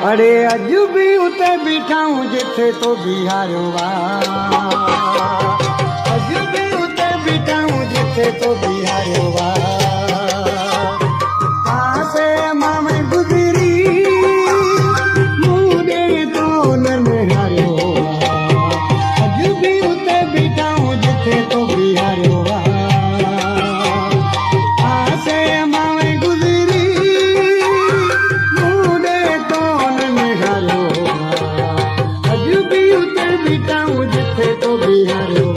अरे अज भी उते बीठाऊं जिथे तो बिहारो अज भी उते बीठाऊं जिथे तो बिहारो आसे मामे गुजरी मुझे तो नहारो अज भी उते बीठाऊं जिथे तो बिहारो आसे मामे गुजरी मुझे तो नहारो अज भी उते बीठाऊं जिथे तो बिहारो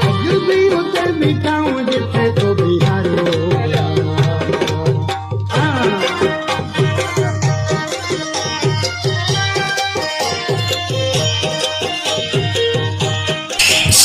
अज भी उते बीठाऊं जिथे तो बिहारो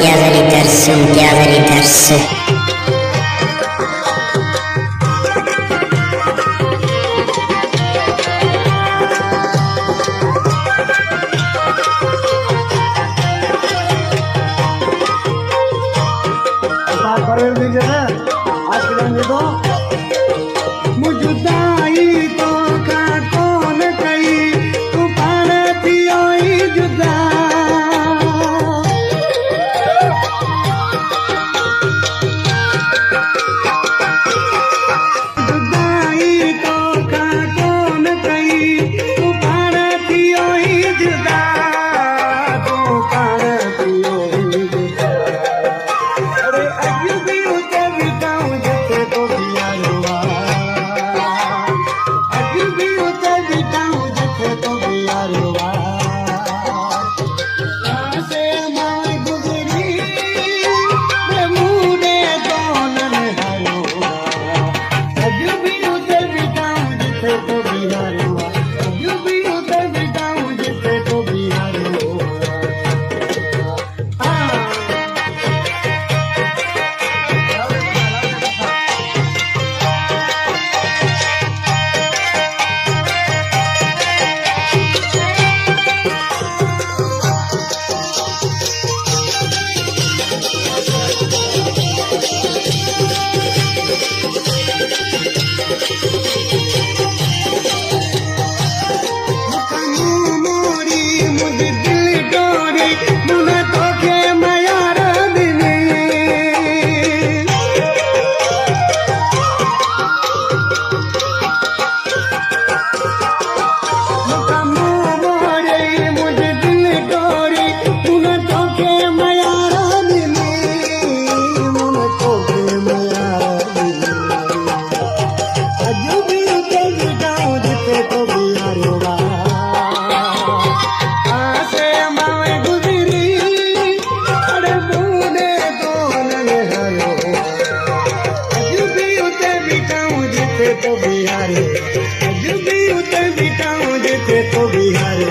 क्या जरी दर्स आज के दिन तो मुझदाई तो का कौन कई तू पाण थी ओई जुदा जुदाई तो का कौन कई तू पाण थी ओई जुदा तू पाण थी ओई जुदा अरे अज भी उते बीठाऊं जिथे तो बिहारो अज भी उते बीठाऊं जिथे तो बिहारो आसे माए गुजरी मुझे तो नहारो अज भी उते बीठाऊं जिथे तो बिहारो अज भी उते बीठाऊं जिथे तो बिहारो मोरी मुझे दिल डोरी मुना तोखे मयार दिने मोरी मुझे दिल डोरी मुना तोखे मयार दिने मुना तोखे मयार दिने अज भी उते बीठाऊं जिथे तो बिहारो आसे मावे गुजरी अरे मुझे तो नहारो अज भी उते बीठाऊं जिथे तो बिहारो अज भी उते बीठाऊं जिथे तो बिहारो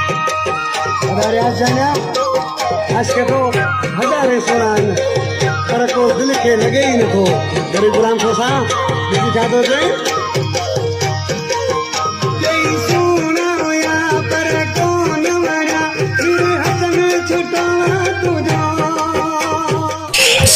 अरे आज जाना आज के तो हजारे सोरान पर को दिल के लगे ही न को गरीब गुलाम को सा बिकी जादो से जय सोना होया पर कौन मरा फिर हसन छुटा तुझा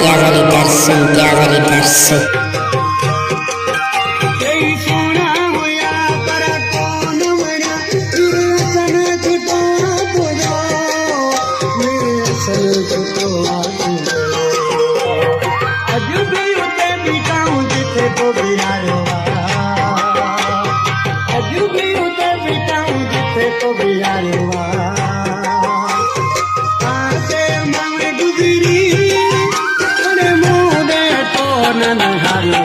क्या जरी दर्स जय सोना होया पर कौन मरा फिर हसन छुटा तुझा मेरे हसन छुटा तुझा अज भी उते बीठाऊं जिथे तो बिहारो अज भी उते बीठाऊं जिथे तो बिहारो आसे मावे गुजरी अरे मुझे तो नहारो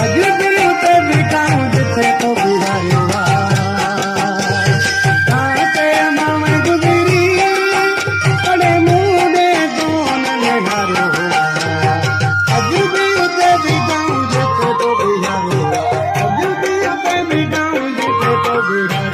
अज भी उते बीठाऊं जिथे तो बिहारो आसे मावे गुजरी अरे मुझे तो नहारो अज भी उते बीठाऊं जिथे तो बिहारो अज भी उते बीठाऊं जिथे तो राधे राधे